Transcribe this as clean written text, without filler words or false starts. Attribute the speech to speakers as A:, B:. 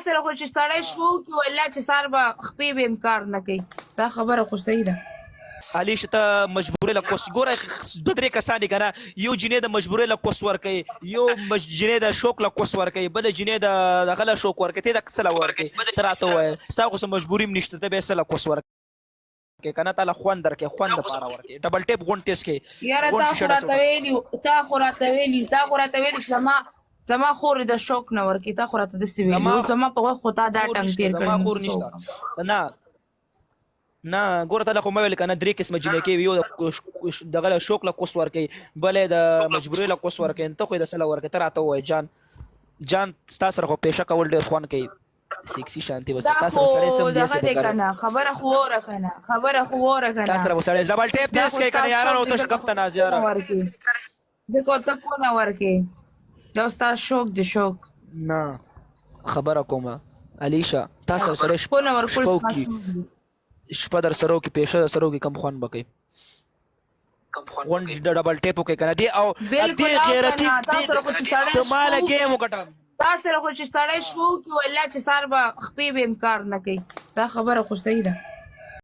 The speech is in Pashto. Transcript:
A: سره خو چې سړی شپه وکړي والله چې سهار به خپې به هم کار نه کوي دا خبره خو صحیح ده
B: علي شته مجبورې له کوس ګوره دوه درې کسان دي که نه یو جنۍ د مجبورۍ له کوس ورکوي یو جنۍ د شوق له کوس ورکوي بله جنۍ د هغه له شوق ورکوي ته یې د څه له ورکوي ته راته ووایه ستا خو څه مجبوري هم نشته ته به یې څه له کوس ورکوي که نه تا له خوند درکوي خوند دپاره ورکوي ډبل ټیپ غونډ تیز کوي
A: یاره تا خو راته ویلي زما خور د شوق نه ورکوي تا خو راته داسې ویلي اوس زما په وخت خو تا دا ټنګ تېر
B: زما خور نشته نه ګوره تا له خو مه ویل که نه درې قسمه جینۍ کوي یو دغه له شوق له کوس ورکوي بله یې د مجبورۍ له کوس ورکوي ته خو یې د څه له ورکوي ته راته ووایه جان ستا سره خو پیشه کول ډېر خوند کوي سیکسي شانتي بس تا سره سړی سم
A: دغه دی که نه خبره خو وره که نه
B: تا سره به سړی ډبل ټیپ تیز کوي که نه یارانو ته شکف ته ناز یاره
A: ځکه ته پونه ورکوي دا ستا شوق دی شوق
B: نه خبره کومه علیشه تا سره سړی
A: پونه ورکول ستا شوق دی
B: شپه در سره وکړي پیشه در سره وکړي کم خوند به کوي غونډ د ډبل ټیپ وکړي که نه دې او دې غیرتي ته ماله ګیم وګټه
A: تا سره خو چې سړی شپه وکړي والله چې سهار به خپې به هم کار نه کوي دا خبره خو صحیح ده